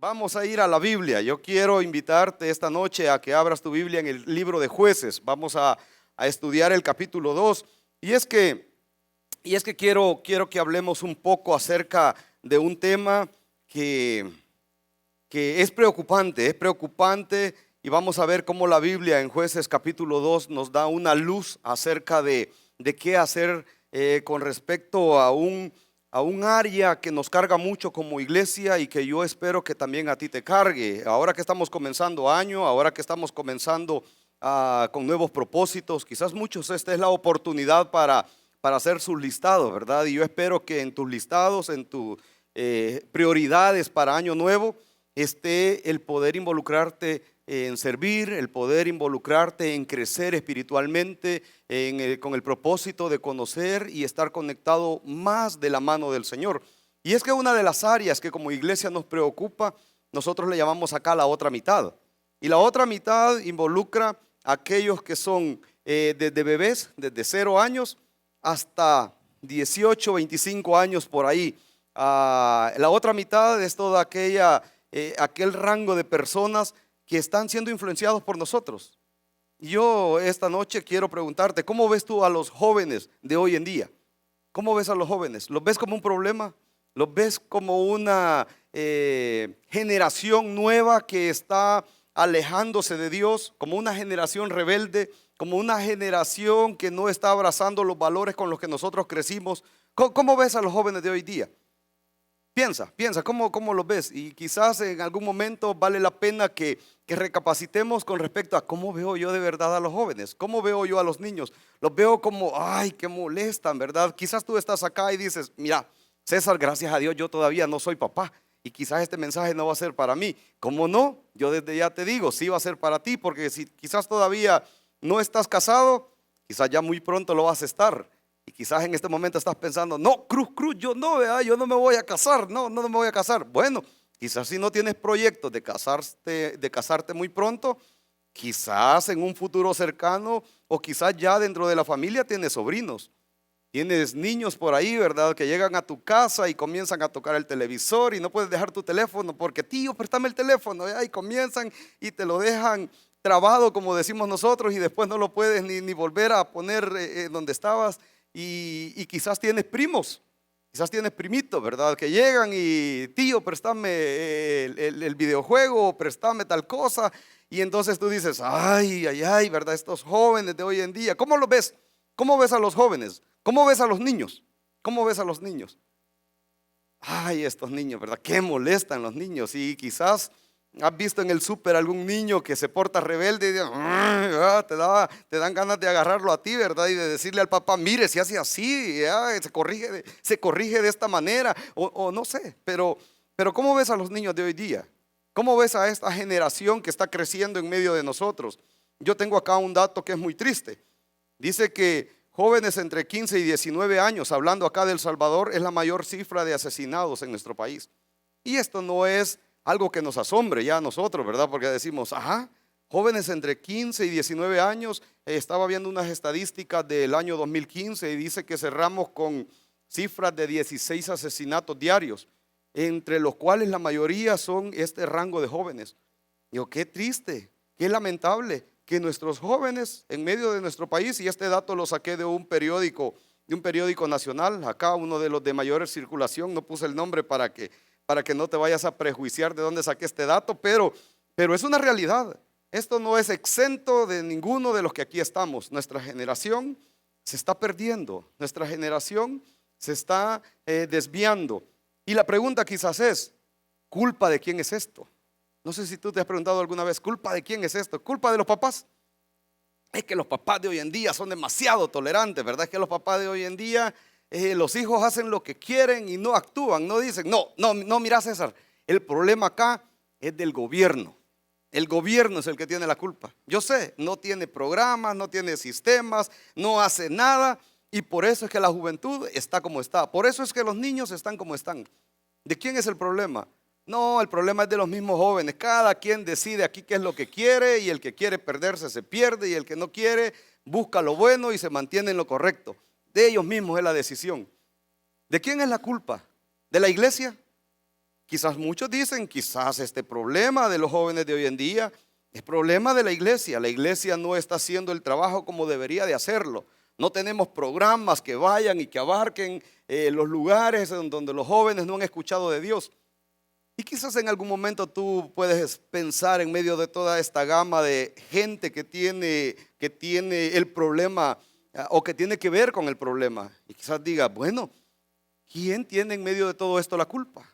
Vamos a ir a la Biblia. Yo quiero invitarte esta noche a que abras tu Biblia en el libro de Jueces. Vamos a estudiar el capítulo 2. Y es que quiero que hablemos un poco acerca de un tema que es preocupante, y vamos a ver cómo la Biblia en Jueces capítulo 2 nos da una luz acerca de qué hacer con respecto a un área que nos carga mucho como iglesia y que yo espero que también a ti te cargue. Ahora que estamos comenzando año, ahora que estamos comenzando con nuevos propósitos, quizás muchos esta es la oportunidad para hacer sus listados, ¿verdad? Y yo espero que en tus listados, en tus prioridades para año nuevo, esté el poder involucrarte en servir, el poder involucrarte en crecer espiritualmente, con el propósito de conocer y estar conectado más de la mano del Señor. Y es que una de las áreas que como iglesia nos preocupa, nosotros le llamamos acá la otra mitad. Y la otra mitad involucra a aquellos que son desde bebés, desde 0 años hasta 18, 25 años por ahí. La otra mitad es toda aquel rango de personas que están siendo influenciados por nosotros. Yo esta noche quiero preguntarte, ¿cómo ves tú a los jóvenes de hoy en día? ¿Cómo ves a los jóvenes? ¿Los ves como un problema? ¿Los ves como una generación nueva que está alejándose de Dios? ¿Como una generación rebelde? ¿Como una generación que no está abrazando los valores con los que nosotros crecimos? ¿Cómo ves a los jóvenes de hoy día? Piensa, ¿cómo los ves? Y quizás en algún momento vale la pena que recapacitemos con respecto a cómo veo yo de verdad a los jóvenes, cómo veo yo a los niños. Los veo como, ay, que molestan, ¿verdad? Quizás tú estás acá y dices, mira, César, gracias a Dios yo todavía no soy papá y quizás este mensaje no va a ser para mí. ¿Cómo no? Yo desde ya te digo, sí va a ser para ti, porque si quizás todavía no estás casado, quizás ya muy pronto lo vas a estar. Y quizás en este momento estás pensando, no, Cruz, yo no, ¿verdad? Yo no me voy a casar, no me voy a casar. Bueno, quizás si no tienes proyectos de casarte muy pronto, quizás en un futuro cercano o quizás ya dentro de la familia tienes sobrinos. Tienes niños por ahí, ¿verdad? Que llegan a tu casa y comienzan a tocar el televisor y no puedes dejar tu teléfono porque tío, préstame el teléfono, ¿verdad? Y comienzan y te lo dejan trabado, como decimos nosotros, y después no lo puedes ni volver a poner donde estabas. Y quizás tienes primos, quizás tienes primitos, ¿verdad? Que llegan y tío, préstame el videojuego, préstame tal cosa. Y entonces tú dices, ay, ¿verdad? Estos jóvenes de hoy en día, ¿cómo los ves? ¿Cómo ves a los jóvenes? ¿Cómo ves a los niños? ¿Cómo ves a los niños? Ay, estos niños, ¿verdad? Qué molestan los niños. Y quizás has visto en el súper algún niño que se porta rebelde y te dan ganas de agarrarlo a ti, ¿verdad? Y de decirle al papá, mire, si hace así, se corrige de esta manera, o no sé. Pero ¿cómo ves a los niños de hoy día? ¿Cómo ves a esta generación que está creciendo en medio de nosotros? Yo tengo acá un dato que es muy triste. Dice que jóvenes entre 15 y 19 años, hablando acá de El Salvador, es la mayor cifra de asesinados en nuestro país. Y esto no es algo que nos asombre ya a nosotros, ¿verdad? Porque decimos, ajá, jóvenes entre 15 y 19 años, estaba viendo unas estadísticas del año 2015 y dice que cerramos con cifras de 16 asesinatos diarios, entre los cuales la mayoría son este rango de jóvenes. Digo, qué triste, qué lamentable que nuestros jóvenes en medio de nuestro país, y este dato lo saqué de un periódico nacional, acá uno de los de mayor circulación, no puse el nombre para que no te vayas a prejuiciar de dónde saqué este dato, pero es una realidad. Esto no es exento de ninguno de los que aquí estamos. Nuestra generación se está perdiendo, nuestra generación se está desviando. Y la pregunta quizás es, ¿culpa de quién es esto? No sé si tú te has preguntado alguna vez, ¿culpa de quién es esto? ¿Culpa de los papás? Es que los papás de hoy en día son demasiado tolerantes, ¿verdad? Es que los papás de hoy en día, los hijos hacen lo que quieren y no actúan, no dicen, no, mira César, el problema acá es del gobierno. El gobierno es el que tiene la culpa. Yo sé, no tiene programas, no tiene sistemas, no hace nada, y por eso es que la juventud está como está. Por eso es que los niños están como están. ¿De quién es el problema? No, el problema es de los mismos jóvenes. Cada quien decide aquí qué es lo que quiere, y el que quiere perderse se pierde, y el que no quiere busca lo bueno y se mantiene en lo correcto. De ellos mismos es la decisión. ¿De quién es la culpa? ¿De la iglesia? quizás muchos dicen, quizás este problema de los jóvenes de hoy en día es problema de la iglesia. La iglesia no está haciendo el trabajo como debería de hacerlo. No tenemos programas que vayan y que abarquen los lugares donde los jóvenes no han escuchado de Dios. Y quizás en algún momento tú puedes pensar en medio de toda esta gama de gente que tiene el problema o que tiene que ver con el problema. Y quizás diga, bueno, ¿quién tiene en medio de todo esto la culpa?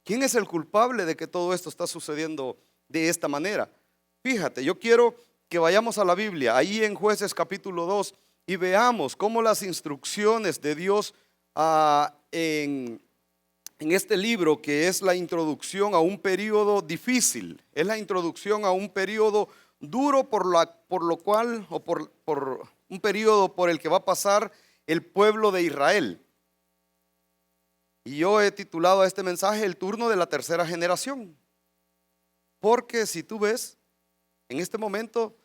¿Quién es el culpable de que todo esto está sucediendo de esta manera? Fíjate, yo quiero que vayamos a la Biblia, ahí en Jueces capítulo 2, y veamos cómo las instrucciones de Dios en este libro, que es la introducción a un periodo difícil, es la introducción a un periodo duro por un periodo por el que va a pasar el pueblo de Israel. Y yo he titulado a este mensaje el turno de la tercera generación. Porque si tú ves, en este momento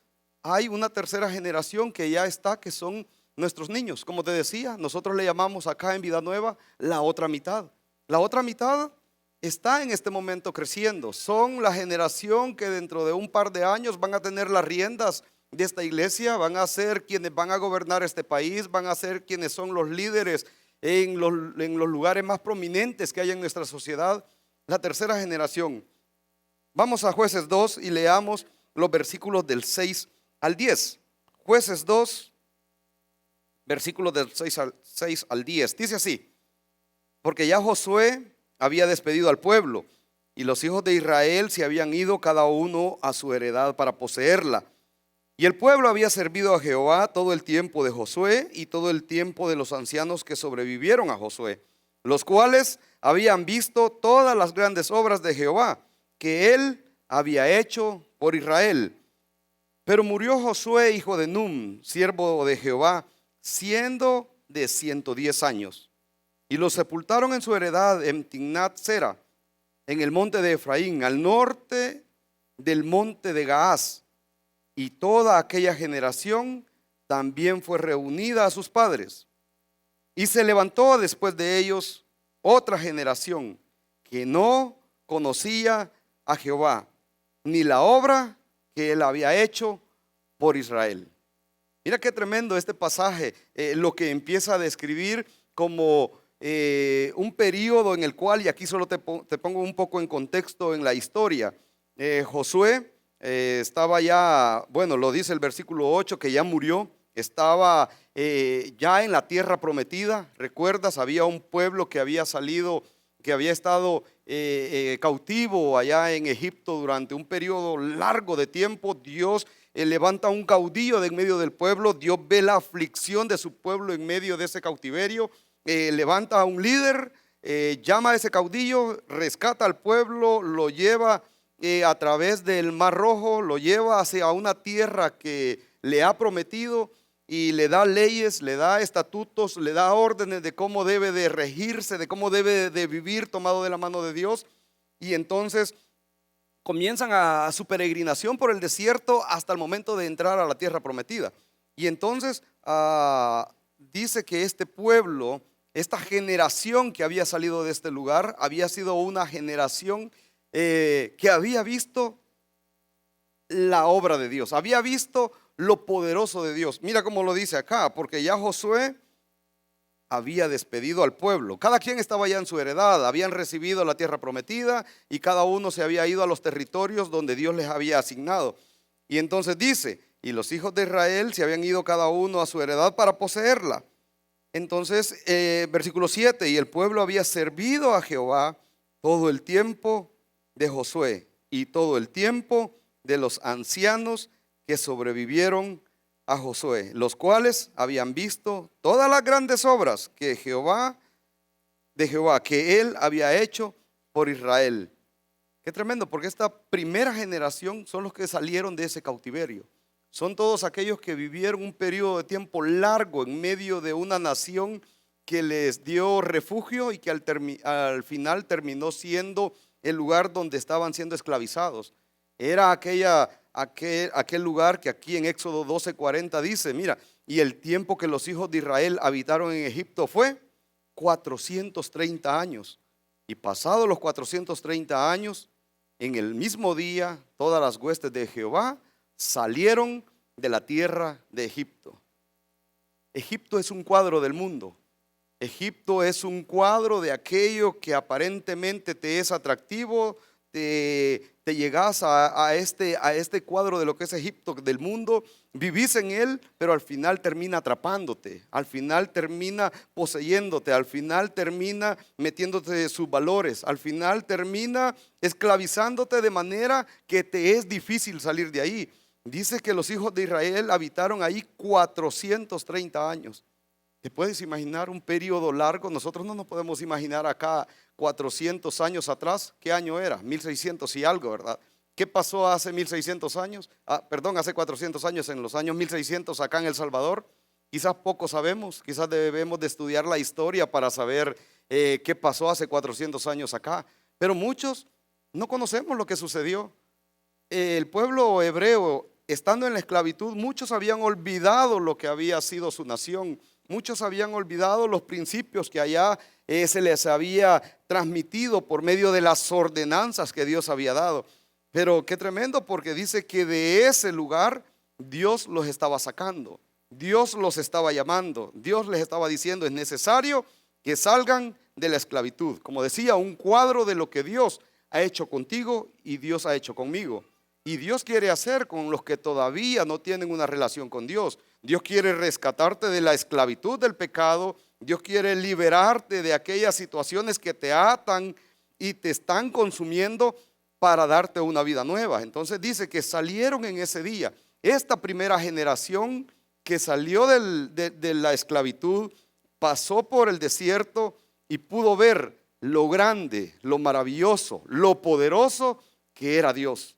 hay una tercera generación que ya está, que son nuestros niños. Como te decía, nosotros le llamamos acá en Vida Nueva la otra mitad. La otra mitad está en este momento creciendo. Son la generación que dentro de un par de años van a tener las riendas de esta iglesia, van a ser quienes van a gobernar este país, van a ser quienes son los líderes en los lugares más prominentes que hay en nuestra sociedad. La tercera generación. Vamos a Jueces 2 y leamos los versículos del 6 al 10. Jueces 2, versículos del 6 al 10. Dice así: porque ya Josué había despedido al pueblo, y los hijos de Israel se habían ido cada uno a su heredad para poseerla. Y el pueblo había servido a Jehová todo el tiempo de Josué y todo el tiempo de los ancianos que sobrevivieron a Josué, los cuales habían visto todas las grandes obras de Jehová que él había hecho por Israel. Pero murió Josué, hijo de Num, siervo de Jehová, siendo de 110 años. Y lo sepultaron en su heredad en Timnat Sera, en el monte de Efraín, al norte del monte de Gaás. Y toda aquella generación también fue reunida a sus padres. Y se levantó después de ellos otra generación que no conocía a Jehová, ni la obra que él había hecho por Israel. Mira qué tremendo este pasaje, lo que empieza a describir como un periodo en el cual, y aquí solo te pongo un poco en contexto en la historia. Josué estaba ya, bueno, lo dice el versículo 8, que ya murió, estaba ya en la tierra prometida. ¿Recuerdas? Había un pueblo que había salido, que había estado cautivo allá en Egipto durante un periodo largo de tiempo. Dios levanta un caudillo de en medio del pueblo. Dios ve la aflicción de su pueblo en medio de ese cautiverio. Levanta a un líder, llama a ese caudillo, rescata al pueblo, lo lleva a través del Mar Rojo, lo lleva hacia una tierra que le ha prometido y le da leyes, le da estatutos, le da órdenes de cómo debe de regirse, de cómo debe de vivir tomado de la mano de Dios. Y entonces comienzan a su peregrinación por el desierto hasta el momento de entrar a la tierra prometida. Y entonces dice que este pueblo, esta generación que había salido de este lugar, había sido una generación que había visto la obra de Dios, había visto lo poderoso de Dios. Mira cómo lo dice acá: porque ya Josué había despedido al pueblo. Cada quien estaba ya en su heredad, habían recibido la tierra prometida y cada uno se había ido a los territorios donde Dios les había asignado. Y entonces dice: y los hijos de Israel se habían ido cada uno a su heredad para poseerla. Entonces, versículo 7: y el pueblo había servido a Jehová todo el tiempo de Josué y todo el tiempo de los ancianos que sobrevivieron a Josué, los cuales habían visto todas las grandes obras que que él había hecho por Israel. Qué tremendo, porque esta primera generación son los que salieron de ese cautiverio. Son todos aquellos que vivieron un periodo de tiempo largo en medio de una nación que les dio refugio y que al final terminó siendo el lugar donde estaban siendo esclavizados. Era aquel lugar que aquí en Éxodo 12:40 dice: mira, y el tiempo que los hijos de Israel habitaron en Egipto fue 430 años. Y pasados los 430 años, en el mismo día, todas las huestes de Jehová salieron de la tierra de Egipto. Egipto es un cuadro del mundo. Egipto es un cuadro de aquello que aparentemente te es atractivo, te llegas a este cuadro de lo que es Egipto, del mundo, vivís en él, pero al final termina atrapándote, al final termina poseyéndote, al final termina metiéndote sus valores, al final termina esclavizándote de manera que te es difícil salir de ahí. Dice que los hijos de Israel habitaron ahí 430 años. ¿Te puedes imaginar un periodo largo? Nosotros no nos podemos imaginar acá 400 años atrás. ¿Qué año era? 1600 y algo, ¿verdad? ¿Qué pasó hace 1600 años? Hace 400 años, en los años 1600 acá en El Salvador. Quizás poco sabemos, quizás debemos de estudiar la historia para saber qué pasó hace 400 años acá. Pero muchos no conocemos lo que sucedió. El pueblo hebreo, estando en la esclavitud, muchos habían olvidado lo que había sido su nación. Muchos habían olvidado los principios que allá se les había transmitido por medio de las ordenanzas que Dios había dado. Pero qué tremendo, porque dice que de ese lugar Dios los estaba sacando. Dios los estaba llamando. Dios les estaba diciendo: es necesario que salgan de la esclavitud. Como decía, un cuadro de lo que Dios ha hecho contigo y Dios ha hecho conmigo. Y Dios quiere hacer con los que todavía no tienen una relación con Dios. Dios quiere rescatarte de la esclavitud del pecado. Dios quiere liberarte de aquellas situaciones que te atan y te están consumiendo para darte una vida nueva. Entonces dice que salieron en ese día. Esta primera generación que salió de la esclavitud pasó por el desierto y pudo ver lo grande, lo maravilloso, lo poderoso que era Dios.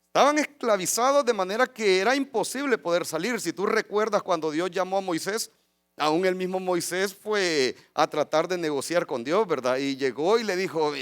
Estaban esclavizados de manera que era imposible poder salir. Si tú recuerdas cuando Dios llamó a Moisés, aún el mismo Moisés fue a tratar de negociar con Dios, ¿verdad? Y llegó y le dijo: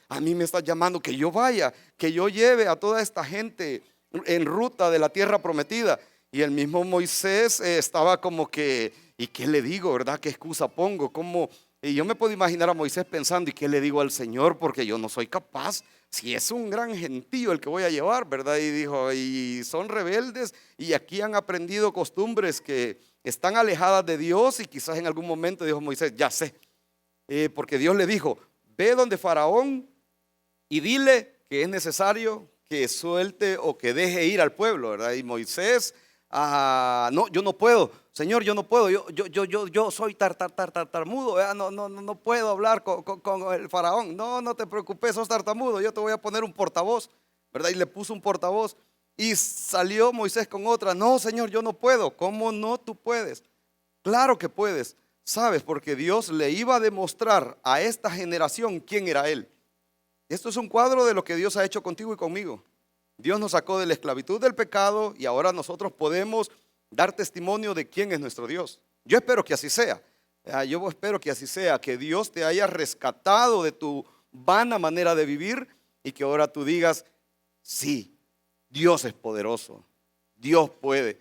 a mí me estás llamando que yo vaya, que yo lleve a toda esta gente en ruta de la tierra prometida. Y el mismo Moisés estaba como que, ¿y qué le digo, verdad? ¿Qué excusa pongo? ¿Cómo? Y yo me puedo imaginar a Moisés pensando: ¿y qué le digo al Señor? Porque yo no soy capaz. Si es un gran gentío el que voy a llevar, ¿verdad? Y dijo: y son rebeldes y aquí han aprendido costumbres que están alejadas de Dios. Y quizás en algún momento dijo Moisés: ya sé, porque Dios le dijo: ve donde Faraón y dile que es necesario que suelte o que deje ir al pueblo, ¿verdad? Y Moisés: no, yo no puedo, Señor, yo no puedo, yo soy tartamudo, no puedo hablar con el faraón. No te preocupes, sos tartamudo, yo te voy a poner un portavoz, ¿verdad? Y le puso un portavoz. Y salió Moisés con otra: no, Señor, yo no puedo. ¿Cómo no? Tú puedes. Claro que puedes, ¿sabes? Porque Dios le iba a demostrar a esta generación quién era Él. Esto es un cuadro de lo que Dios ha hecho contigo y conmigo. Dios nos sacó de la esclavitud del pecado y ahora nosotros podemos dar testimonio de quién es nuestro Dios. Yo espero que así sea. Yo espero que así sea, que Dios te haya rescatado de tu vana manera de vivir y que ahora tú digas: sí, Dios es poderoso, Dios puede.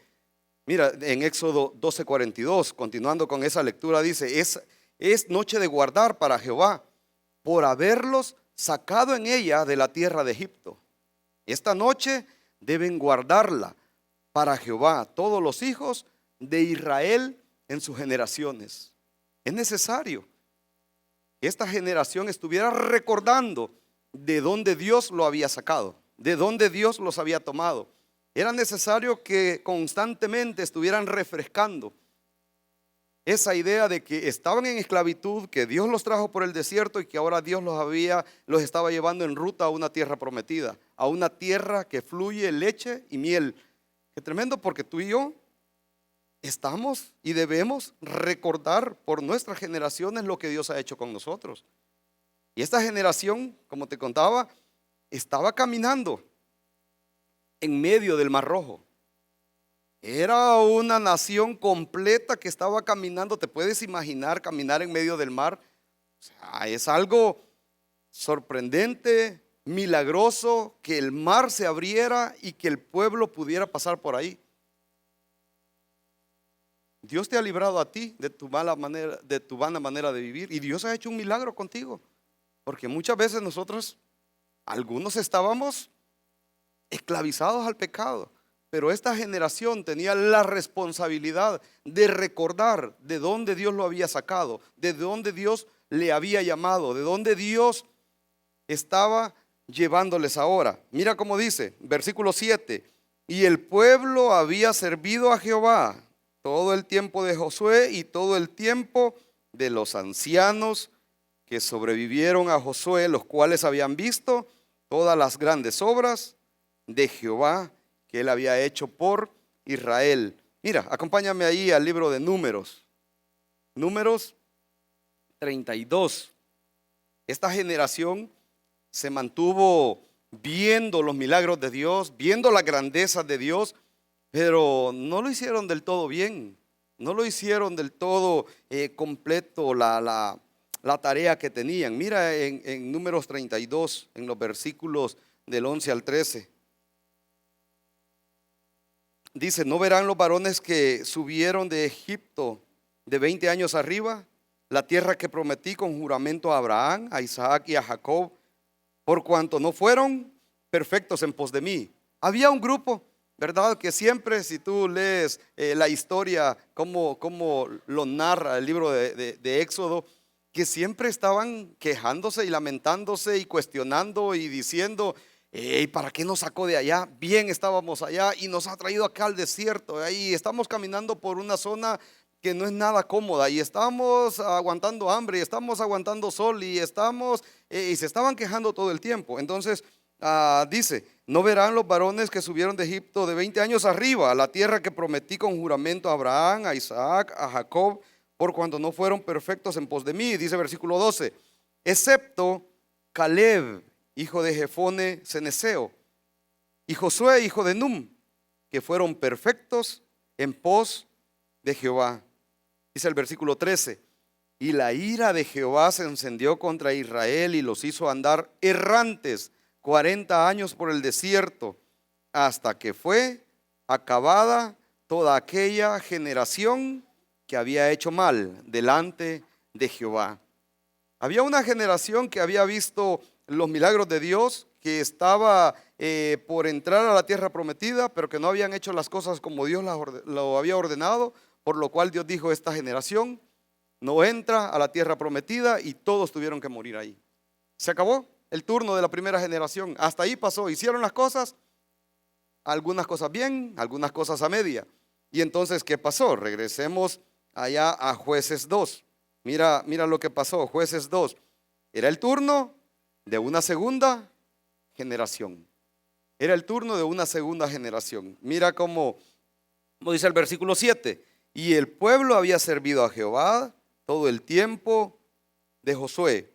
Mira, en Éxodo 12:42, continuando con esa lectura, dice: es noche de guardar para Jehová, por haberlos sacado en ella de la tierra de Egipto. Esta noche deben guardarla para Jehová todos los hijos de Israel en sus generaciones. Es necesario que esta generación estuviera recordando de dónde Dios lo había sacado, de dónde Dios los había tomado. Era necesario que constantemente estuvieran refrescando esa idea de que estaban en esclavitud, que Dios los trajo por el desierto y que ahora Dios los estaba llevando en ruta a una tierra prometida, a una tierra que fluye leche y miel. Qué tremendo, porque tú y yo estamos y debemos recordar por nuestras generaciones lo que Dios ha hecho con nosotros. Y esta generación, como te contaba, estaba caminando en medio del Mar Rojo. Era una nación completa que estaba caminando. ¿Te puedes imaginar caminar en medio del mar? O sea, es algo sorprendente, milagroso, que el mar se abriera y que el pueblo pudiera pasar por ahí. Dios te ha librado a ti de tu mala manera, de tu vana manera de vivir, y Dios ha hecho un milagro contigo. Porque muchas veces nosotros, algunos estábamos esclavizados al pecado, pero esta generación tenía la responsabilidad de recordar de dónde Dios lo había sacado, de dónde Dios le había llamado, de dónde Dios estaba llevándoles ahora. Mira cómo dice, versículo 7: y el pueblo había servido a Jehová todo el tiempo de Josué y todo el tiempo de los ancianos que sobrevivieron a Josué, los cuales habían visto todas las grandes obras de Jehová que él había hecho por Israel. Mira, acompáñame ahí al libro de Números. Números 32. Esta generación se mantuvo viendo los milagros de Dios, viendo las grandezas de Dios, pero no lo hicieron del todo bien. No lo hicieron del todo completo la tarea que tenían. Mira en Números 32, en los versículos del 11 al 13. Dice: ¿no verán los varones que subieron de Egipto de 20 años arriba la tierra que prometí con juramento a Abraham, a Isaac y a Jacob, por cuanto no fueron perfectos en pos de mí? Había un grupo, ¿verdad? Que siempre, si tú lees la historia, como lo narra el libro de Éxodo, que siempre estaban quejándose y lamentándose y cuestionando y diciendo: ¿y para qué nos sacó de allá? Bien estábamos allá y nos ha traído acá al desierto. Ahí estamos caminando por una zona que no es nada cómoda, y estamos aguantando hambre, y estamos aguantando sol, y y se estaban quejando todo el tiempo. Entonces dice: ¿no verán los varones que subieron de Egipto de 20 años arriba a la tierra que prometí con juramento a Abraham, a Isaac, a Jacob, por cuanto no fueron perfectos en pos de mí? Dice versículo 12: excepto Caleb, hijo de Jefone ceneseo, y Josué, hijo de Num, que fueron perfectos en pos de Jehová. Dice el versículo 13: y la ira de Jehová se encendió contra Israel y los hizo andar errantes 40 años por el desierto, hasta que fue acabada toda aquella generación que había hecho mal delante de Jehová. Había una generación que había visto los milagros de Dios, que estaba por entrar a la tierra prometida, pero que no habían hecho las cosas como Dios lo había ordenado, por lo cual Dios dijo: esta generación no entra a la tierra prometida, y todos tuvieron que morir ahí. Se acabó el turno de la primera generación. Hasta ahí pasó. Hicieron las cosas, algunas cosas bien, algunas cosas a media. Y entonces, ¿qué pasó? Regresemos allá a Jueces 2. Mira lo que pasó. Jueces 2. Era el turno de una segunda generación. Era el turno de una segunda generación. Mira cómo dice el versículo 7: y el pueblo había servido a Jehová todo el tiempo de Josué.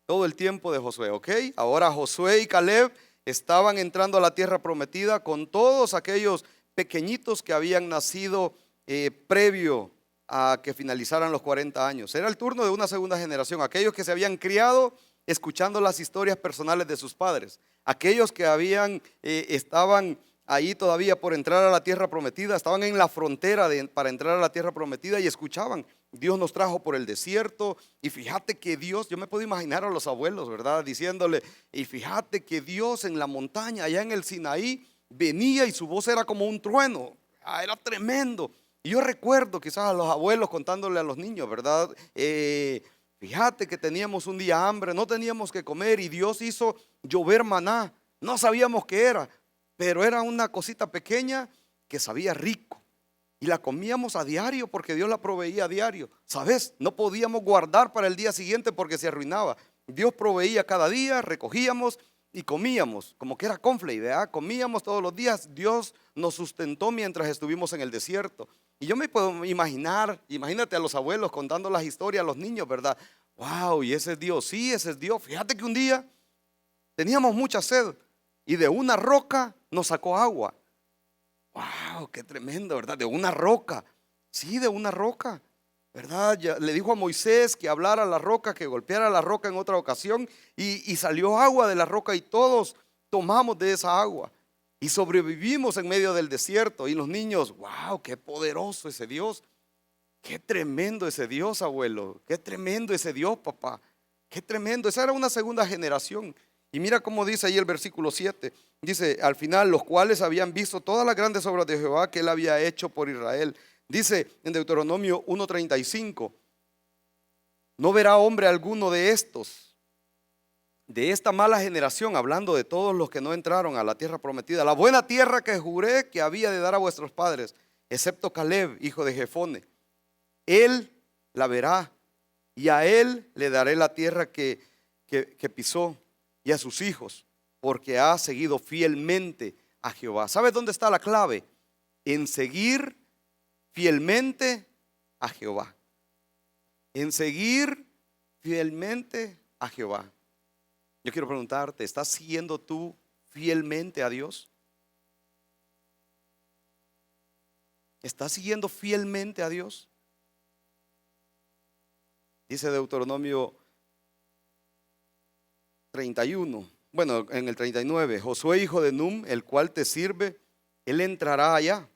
Todo el tiempo de Josué, ¿ok? Ahora Josué y Caleb estaban entrando a la tierra prometida con todos aquellos pequeñitos que habían nacido previo a que finalizaran los 40 años. Era el turno de una segunda generación, aquellos que se habían criado escuchando las historias personales de sus padres, aquellos que estaban ahí todavía por entrar a la tierra prometida, estaban en la frontera para entrar a la tierra prometida, y escuchaban: Dios nos trajo por el desierto, y fíjate que Dios, yo me puedo imaginar a los abuelos, ¿verdad?, diciéndole: y fíjate que Dios en la montaña, allá en el Sinaí, venía y su voz era como un trueno. Era tremendo. Y yo recuerdo quizás a los abuelos contándole a los niños, ¿verdad? Fíjate que teníamos un día hambre, no teníamos que comer, y Dios hizo llover maná. No sabíamos qué era, pero era una cosita pequeña que sabía rico, y la comíamos a diario porque Dios la proveía a diario. ¿Sabes? No podíamos guardar para el día siguiente porque se arruinaba. Dios proveía cada día, recogíamos y comíamos, como que era cornflakes, ¿verdad? Comíamos todos los días. Dios nos sustentó mientras estuvimos en el desierto. Y yo me puedo imaginar, imagínate a los abuelos contando las historias a los niños, ¿verdad? Wow, y ese es Dios. Sí, ese es Dios. Fíjate que un día teníamos mucha sed, y de una roca nos sacó agua. Wow, qué tremendo, ¿verdad? De una roca. Sí, de una roca, ¿verdad? Ya le dijo a Moisés que hablara a la roca, que golpeara la roca en otra ocasión, y salió agua de la roca, y todos tomamos de esa agua. y sobrevivimos en medio del desierto. Y los niños, wow, qué poderoso ese Dios. Qué tremendo ese Dios, abuelo. Qué tremendo ese Dios, papá. Qué tremendo. Esa era una segunda generación. Y mira cómo dice ahí el versículo 7. Dice, al final, los cuales habían visto todas las grandes obras de Jehová que él había hecho por Israel. Dice en Deuteronomio 1:35, no verá hombre alguno de estos, de esta mala generación, hablando de todos los que no entraron a la tierra prometida, la buena tierra que juré que había de dar a vuestros padres, excepto Caleb, hijo de Jefone. Él la verá y a él le daré la tierra que pisó y a sus hijos, porque ha seguido fielmente a Jehová. ¿Sabes dónde está la clave? En seguir fielmente a Jehová. En seguir fielmente a Jehová. Yo quiero preguntarte, ¿estás siguiendo tú fielmente a Dios? ¿Estás siguiendo fielmente a Dios? Dice Deuteronomio 31, bueno, en el 39, Josué hijo de Num, el cual te sirve, él entrará allá,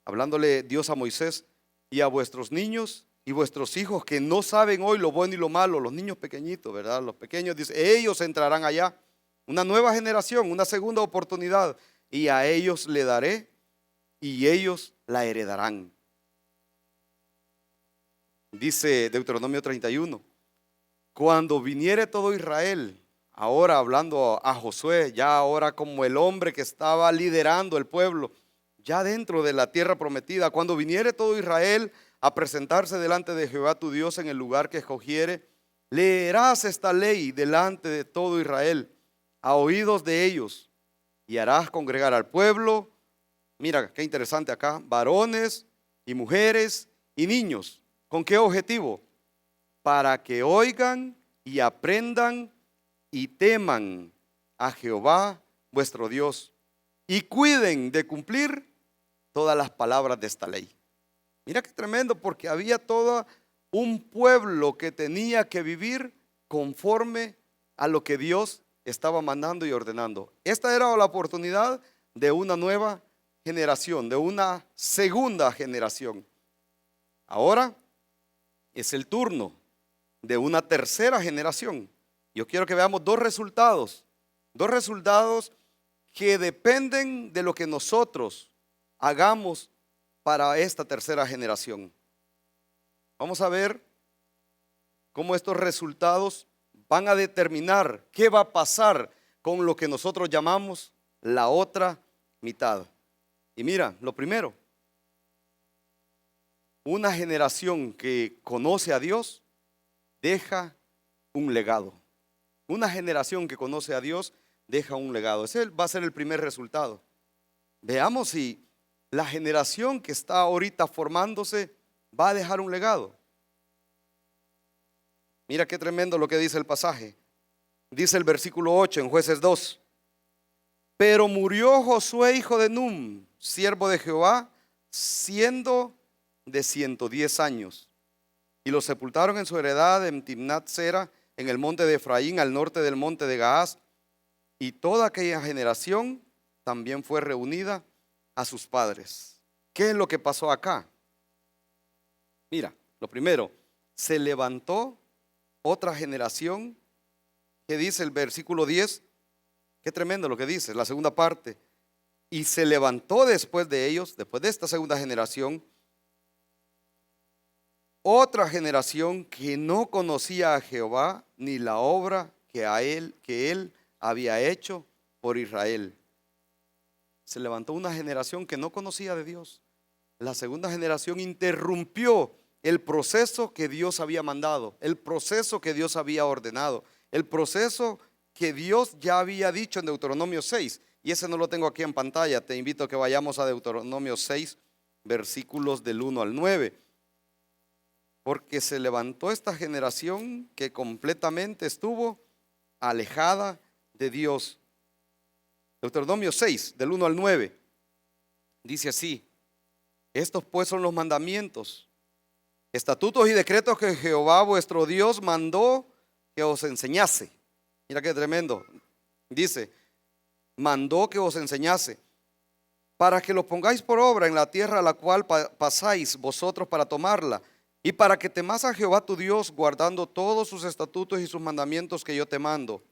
hablándole Dios a Moisés, y a vuestros niños y vuestros hijos que no saben hoy lo bueno y lo malo, los niños pequeñitos, ¿verdad? Los pequeños, dice, ellos entrarán allá, una nueva generación, una segunda oportunidad, y a ellos le daré y ellos la heredarán. Dice Deuteronomio 31, cuando viniere todo Israel, ahora hablando a Josué, ya ahora como el hombre que estaba liderando el pueblo, ya dentro de la tierra prometida, cuando viniere todo Israel a presentarse delante de Jehová tu Dios en el lugar que escogiere, leerás esta ley delante de todo Israel, a oídos de ellos, y harás congregar al pueblo. Mira qué interesante acá, varones y mujeres y niños. ¿Con qué objetivo? Para que oigan y aprendan y teman a Jehová vuestro Dios y cuiden de cumplir todas las palabras de esta ley. Mira qué tremendo, porque había todo un pueblo que tenía que vivir conforme a lo que Dios estaba mandando y ordenando. Esta era la oportunidad de una nueva generación, de una segunda generación. Ahora es el turno de una tercera generación. Yo quiero que veamos dos resultados que dependen de lo que nosotros hagamos para esta tercera generación. Vamos a ver cómo estos resultados van a determinar qué va a pasar con lo que nosotros llamamos la otra mitad. Y mira, lo primero, una generación que conoce a Dios deja un legado. Una generación que conoce a Dios deja un legado. Ese va a ser el primer resultado. Veamos si la generación que está ahorita formándose va a dejar un legado. Mira qué tremendo lo que dice el pasaje. Dice el versículo 8 en Jueces 2. Pero murió Josué hijo de Num, siervo de Jehová, siendo de 110 años. Y lo sepultaron en su heredad en Timnat Sera, en el monte de Efraín, al norte del monte de Gaás. Y toda aquella generación también fue reunida a sus padres. ¿Qué es lo que pasó acá? Mira, lo primero, se levantó otra generación, que dice el versículo 10, qué tremendo lo que dice, la segunda parte. Y se levantó después de ellos, después de esta segunda generación, otra generación que no conocía a Jehová ni la obra que él había hecho por Israel. Se levantó una generación que no conocía de Dios. La segunda generación interrumpió el proceso que Dios había mandado, el proceso que Dios había ordenado, el proceso que Dios ya había dicho en Deuteronomio 6. Y ese no lo tengo aquí en pantalla. Te invito a que vayamos a Deuteronomio 6, versículos del 1 al 9. Porque se levantó esta generación que completamente estuvo alejada de Dios. Deuteronomio 6, del 1 al 9, dice así: estos pues son los mandamientos, estatutos y decretos que Jehová vuestro Dios mandó que os enseñase. Mira qué tremendo. Dice: mandó que os enseñase, para que lo pongáis por obra en la tierra a la cual pasáis vosotros para tomarla, y para que temas a Jehová tu Dios, guardando todos sus estatutos y sus mandamientos que yo te mando.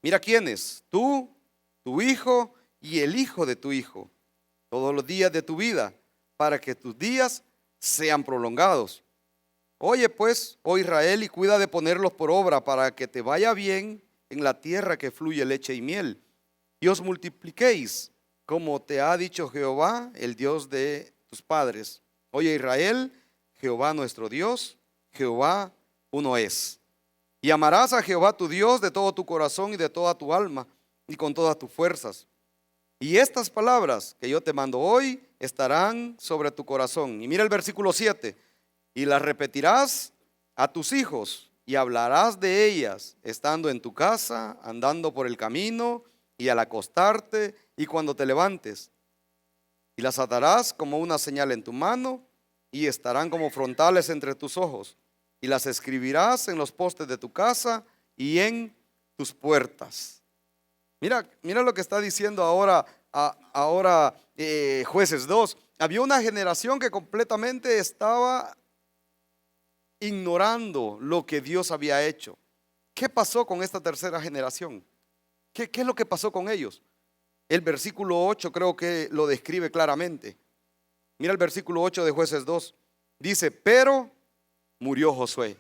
Mira quiénes: tú, tu hijo y el hijo de tu hijo, todos los días de tu vida, para que tus días sean prolongados. Oye pues, oh Israel, y cuida de ponerlos por obra, para que te vaya bien en la tierra que fluye leche y miel, y os multipliquéis, como te ha dicho Jehová, el Dios de tus padres. Oye Israel, Jehová nuestro Dios, Jehová uno es. Y amarás a Jehová tu Dios de todo tu corazón y de toda tu alma y con todas tus fuerzas. Y estas palabras que yo te mando hoy estarán sobre tu corazón. Y mira el versículo 7. Y las repetirás a tus hijos y hablarás de ellas estando en tu casa, andando por el camino y al acostarte y cuando te levantes. Y las atarás como una señal en tu mano y estarán como frontales entre tus ojos. Y las escribirás en los postes de tu casa y en tus puertas. Mira lo que está diciendo ahora Jueces 2. Había una generación que completamente estaba ignorando lo que Dios había hecho. ¿Qué pasó con esta tercera generación? ¿Qué es lo que pasó con ellos? El versículo 8 creo que lo describe claramente. Mira el versículo 8 de Jueces 2. Dice, pero murió Josué.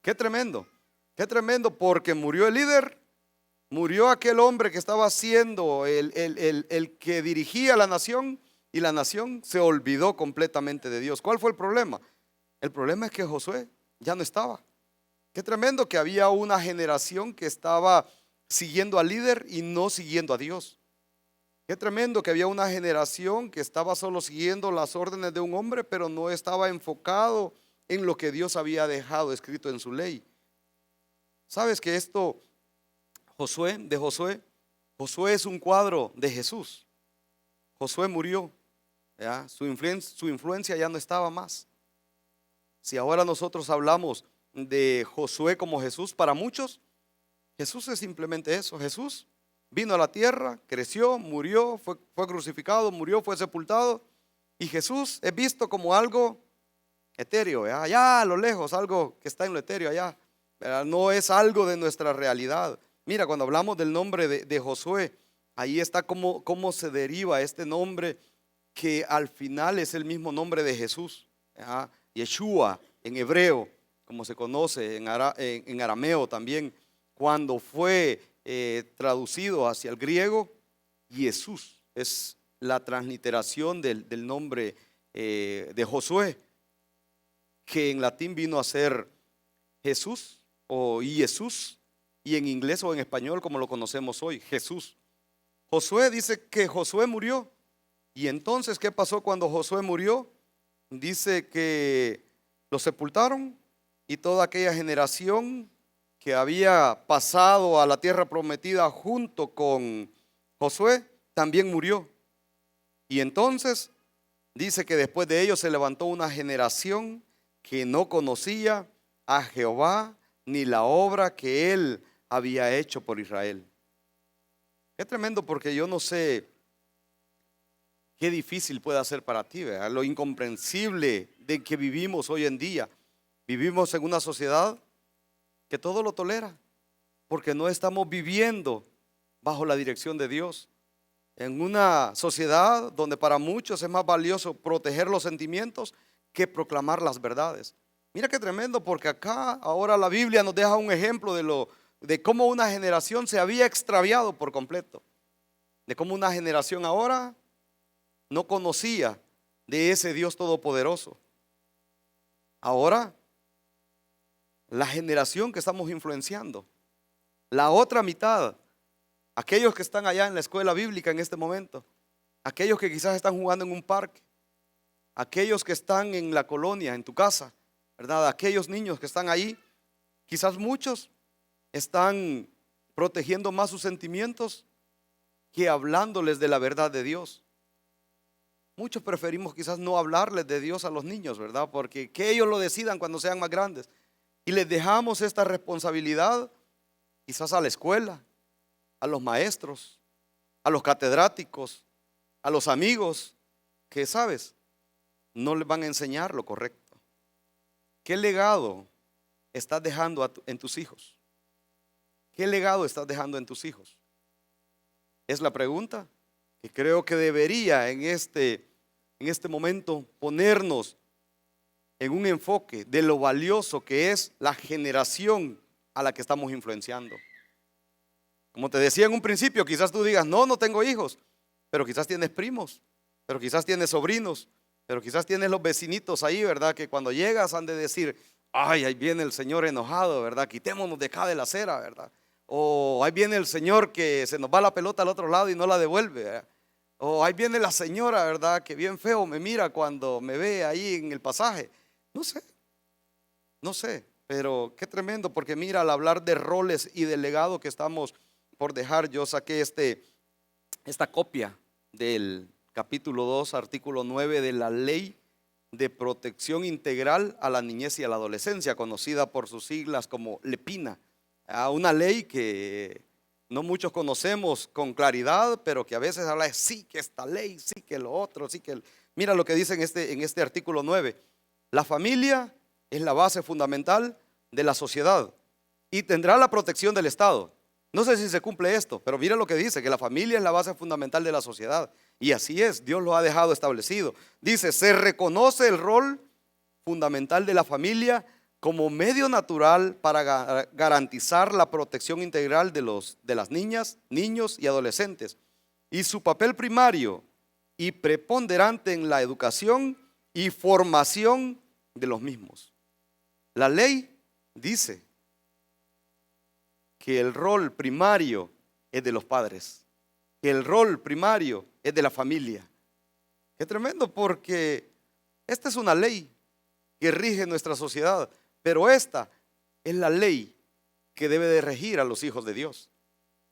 Qué tremendo porque murió el líder, murió aquel hombre que estaba siendo el que dirigía la nación, y la nación se olvidó completamente de Dios. ¿Cuál fue el problema? El problema es que Josué ya no estaba. Qué tremendo que había una generación que estaba siguiendo al líder y no siguiendo a Dios. Qué tremendo que había una generación que estaba solo siguiendo las órdenes de un hombre, pero no estaba enfocado en lo que Dios había dejado escrito en su ley. ¿Sabes que esto, Josué es un cuadro de Jesús? Josué murió, ¿ya? Su influencia ya no estaba más. Si ahora nosotros hablamos de Josué como Jesús, para muchos, Jesús es simplemente eso. Jesús vino a la tierra, creció, murió, fue crucificado, murió, fue sepultado. Y Jesús es visto como algo etéreo, allá a lo lejos, algo que está en lo etéreo allá. No es algo de nuestra realidad. Mira, cuando hablamos del nombre de Josué, ahí está cómo se deriva este nombre, que al final es el mismo nombre de Jesús. Yeshua en hebreo, como se conoce en arameo también. Cuando fue traducido hacia el griego, Jesús es la transliteración del nombre de Josué, que en latín vino a ser Jesús o Jesús, y en inglés o en español como lo conocemos hoy, Jesús. Josué dice que Josué murió. Y entonces, ¿qué pasó cuando Josué murió? Dice que lo sepultaron, y toda aquella generación que había pasado a la tierra prometida junto con Josué también murió. Y entonces dice que después de ellos se levantó una generación que no conocía a Jehová ni la obra que él había hecho por Israel. Qué tremendo, porque yo no sé qué difícil puede ser para ti, ¿verdad? Lo incomprensible de que vivimos hoy en día. Vivimos en una sociedad que todo lo tolera, porque no estamos viviendo bajo la dirección de Dios. En una sociedad donde para muchos es más valioso proteger los sentimientos que proclamar las verdades. Mira qué tremendo, porque acá ahora la Biblia nos deja un ejemplo de cómo una generación se había extraviado por completo, de cómo una generación ahora no conocía de ese Dios todopoderoso. Ahora, la generación que estamos influenciando, la otra mitad, aquellos que están allá en la escuela bíblica en este momento, aquellos que quizás están jugando en un parque, aquellos que están en la colonia, en tu casa, ¿verdad? Aquellos niños que están ahí, quizás muchos están protegiendo más sus sentimientos que hablándoles de la verdad de Dios. Muchos preferimos quizás no hablarles de Dios a los niños, ¿verdad? Porque que ellos lo decidan cuando sean más grandes. Y les dejamos esta responsabilidad quizás a la escuela, a los maestros, a los catedráticos, a los amigos, que sabes, no les van a enseñar lo correcto. ¿Qué legado estás dejando en tus hijos? ¿Qué legado estás dejando en tus hijos? Es la pregunta que creo que debería en este momento ponernos en un enfoque de lo valioso que es la generación a la que estamos influenciando. Como te decía en un principio, quizás tú digas, no tengo hijos, pero quizás tienes primos, pero quizás tienes sobrinos, pero quizás tienes los vecinitos ahí, ¿verdad? Que cuando llegas han de decir, ay, ahí viene el señor enojado, ¿verdad? Quitémonos de acá de la acera, ¿verdad? O ahí viene el señor que se nos va la pelota al otro lado y no la devuelve, ¿verdad? O ahí viene la señora, ¿verdad? Que bien feo me mira cuando me ve ahí en el pasaje. No sé, pero qué tremendo, porque mira, al hablar de roles y de legado que estamos por dejar, yo saqué esta copia del capítulo 2, artículo 9 de la Ley de Protección Integral a la Niñez y a la Adolescencia, conocida por sus siglas como LEPINA. Una ley que no muchos conocemos con claridad, pero que a veces habla de sí que esta ley, sí que lo otro, sí que mira lo que dice en este artículo 9. La familia es la base fundamental de la sociedad y tendrá la protección del Estado. No sé si se cumple esto, pero mira lo que dice, que la familia es la base fundamental de la sociedad. Y así es, Dios lo ha dejado establecido. Dice, se reconoce el rol fundamental de la familia como medio natural para garantizar la protección integral de las niñas, niños y adolescentes. Y su papel primario y preponderante en la educación y formación de los mismos. La ley dice que el rol primario es de los padres, que el rol primario es de la familia. Qué tremendo, porque esta es una ley que rige nuestra sociedad, pero esta es la ley que debe de regir a los hijos de Dios.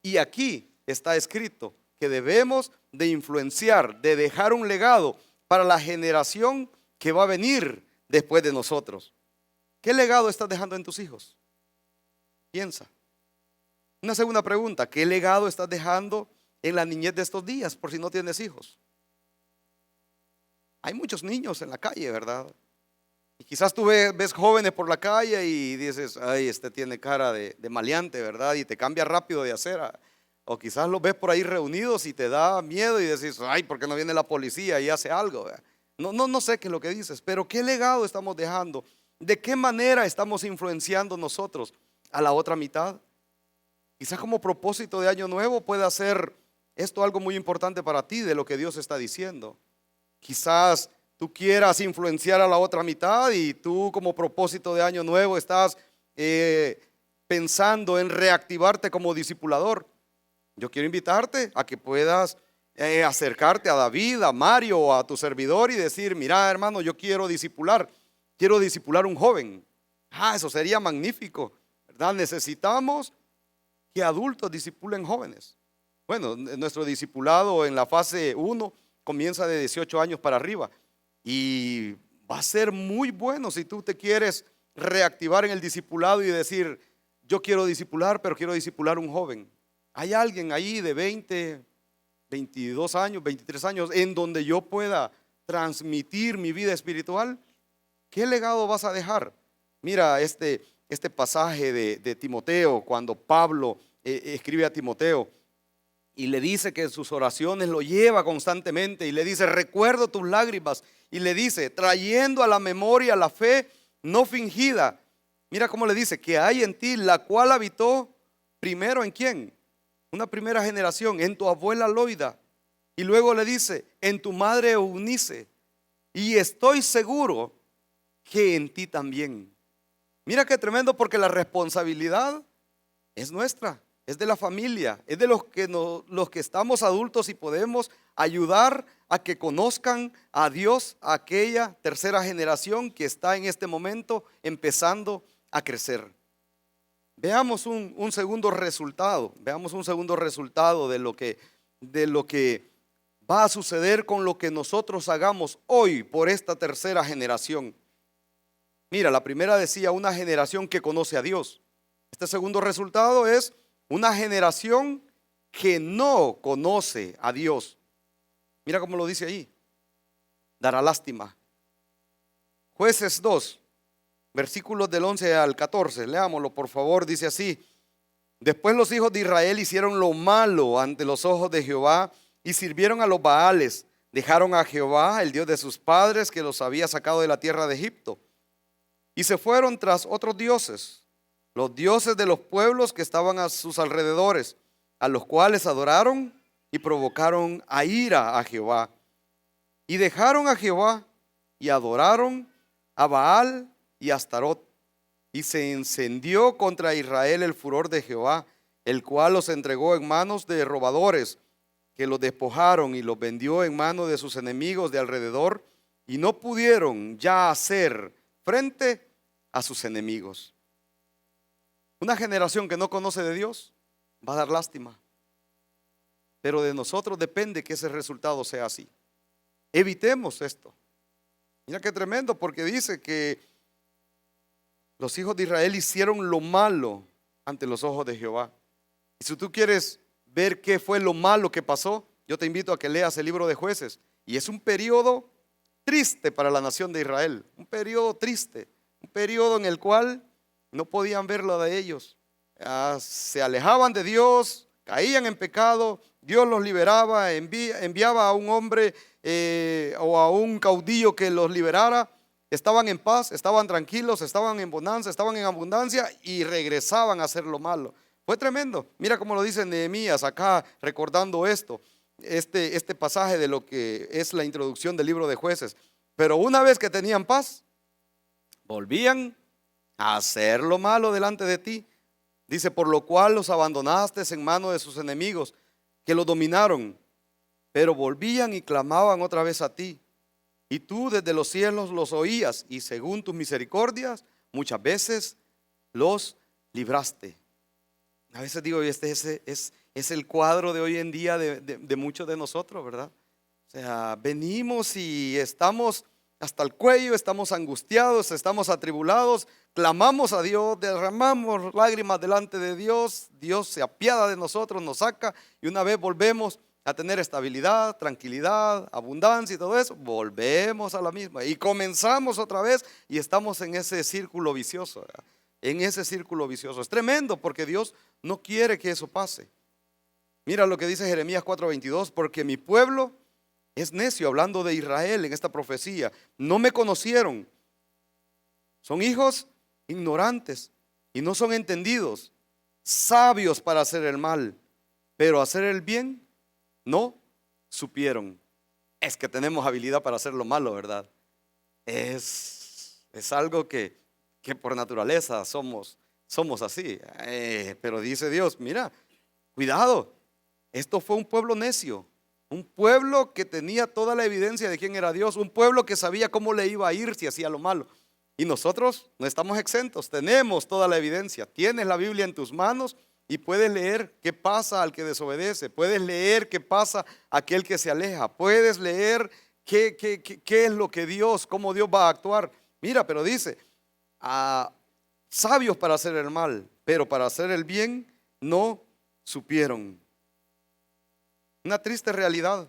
Y aquí está escrito que debemos de influenciar, de dejar un legado para la generación que va a venir después de nosotros. ¿Qué legado estás dejando en tus hijos? Piensa. Una segunda pregunta, ¿qué legado estás dejando en la niñez de estos días por si no tienes hijos? Hay muchos niños en la calle, ¿verdad? Y quizás tú ves jóvenes por la calle y dices, ay, este tiene cara de maleante, ¿verdad? Y te cambia rápido de acera. O quizás los ves por ahí reunidos y te da miedo y dices, ay, ¿por qué no viene la policía y hace algo? No sé qué es lo que dices, pero ¿qué legado estamos dejando? ¿De qué manera estamos influenciando nosotros a la otra mitad? Quizás como propósito de año nuevo pueda ser esto algo muy importante para ti de lo que Dios está diciendo. Quizás tú quieras influenciar a la otra mitad y tú como propósito de año nuevo estás pensando en reactivarte como discipulador. Yo quiero invitarte a que puedas acercarte a David, a Mario o a tu servidor y decir, mira hermano, yo quiero discipular un joven. Eso sería magnífico, ¿verdad? Necesitamos que adultos discipulen jóvenes. Bueno, nuestro discipulado en la fase 1 comienza de 18 años para arriba y va a ser muy bueno si tú te quieres reactivar en el discipulado y decir, yo quiero discipular, pero quiero discipular un joven. Hay alguien ahí de 20, 22 años, 23 años en donde yo pueda transmitir mi vida espiritual. ¿Qué legado vas a dejar? Mira este pasaje de Timoteo, cuando Pablo escribe a Timoteo y le dice que en sus oraciones lo lleva constantemente y le dice, recuerdo tus lágrimas, y le dice, trayendo a la memoria la fe no fingida. Mira cómo le dice, que hay en ti, la cual habitó primero en quién, una primera generación, en tu abuela Loida, y luego le dice, en tu madre Eunice, y estoy seguro que en ti también. Mira qué tremendo, porque la responsabilidad es nuestra, es de la familia, es de los que estamos adultos y podemos ayudar a que conozcan a Dios, a aquella tercera generación que está en este momento empezando a crecer. Veamos un segundo resultado, de lo que va a suceder con lo que nosotros hagamos hoy por esta tercera generación. Mira, la primera decía una generación que conoce a Dios. Este segundo resultado es una generación que no conoce a Dios. Mira cómo lo dice ahí. Dará lástima. Jueces 2, versículos del 11 al 14. Leámoslo por favor, dice así. Después los hijos de Israel hicieron lo malo ante los ojos de Jehová y sirvieron a los Baales. Dejaron a Jehová, el Dios de sus padres, que los había sacado de la tierra de Egipto. Y se fueron tras otros dioses, los dioses de los pueblos que estaban a sus alrededores, a los cuales adoraron y provocaron a ira a Jehová. Y dejaron a Jehová y adoraron a Baal y a Astarot. Y se encendió contra Israel el furor de Jehová, el cual los entregó en manos de robadores, que los despojaron y los vendió en manos de sus enemigos de alrededor, y no pudieron ya hacer frente a sus enemigos. Una generación que no conoce de Dios va a dar lástima, pero de nosotros depende que ese resultado sea así. Evitemos esto. Mira qué tremendo, porque dice que los hijos de Israel hicieron lo malo ante los ojos de Jehová. Y si tú quieres ver qué fue lo malo que pasó, yo te invito a que leas el libro de Jueces. Y es un periodo triste para la nación de Israel, un periodo triste, un periodo en el cual no podían ver lo de ellos. Se alejaban de Dios, caían en pecado, Dios los liberaba, enviaba a un hombre o a un caudillo que los liberara. Estaban en paz, estaban tranquilos, estaban en bonanza, estaban en abundancia y regresaban a hacer lo malo. Fue tremendo. Mira cómo lo dice Nehemías acá recordando esto, este pasaje de lo que es la introducción del libro de Jueces. Pero una vez que tenían paz, volvían a hacer lo malo delante de ti. Dice, por lo cual los abandonaste en manos de sus enemigos, que los dominaron, pero volvían y clamaban otra vez a ti. Y tú desde los cielos los oías, y según tus misericordias, muchas veces los libraste. A veces digo, este es el cuadro de hoy en día de muchos de nosotros, ¿verdad? O sea, venimos y estamos hasta el cuello, estamos angustiados, estamos atribulados, clamamos a Dios, derramamos lágrimas delante de Dios, Dios se apiada de nosotros, nos saca y una vez volvemos a tener estabilidad, tranquilidad, abundancia y todo eso, volvemos a la misma y comenzamos otra vez y estamos en ese círculo vicioso, ¿verdad? En ese círculo vicioso. Es tremendo porque Dios no quiere que eso pase. Mira lo que dice Jeremías 4:22, porque mi pueblo es necio, hablando de Israel en esta profecía. No me conocieron. Son hijos ignorantes y no son entendidos, sabios para hacer el mal, pero hacer el bien no supieron. Es que tenemos habilidad para hacer lo malo, ¿verdad? Es algo que por naturaleza somos así. Pero dice Dios, mira, cuidado, esto fue un pueblo necio, un pueblo que tenía toda la evidencia de quién era Dios, un pueblo que sabía cómo le iba a ir si hacía lo malo. Y nosotros no estamos exentos, tenemos toda la evidencia. Tienes la Biblia en tus manos y puedes leer qué pasa al que desobedece, puedes leer qué pasa a aquel que se aleja, puedes leer qué es lo que Dios, cómo Dios va a actuar. Mira, pero dice, sabios para hacer el mal, pero para hacer el bien no supieron. Una triste realidad.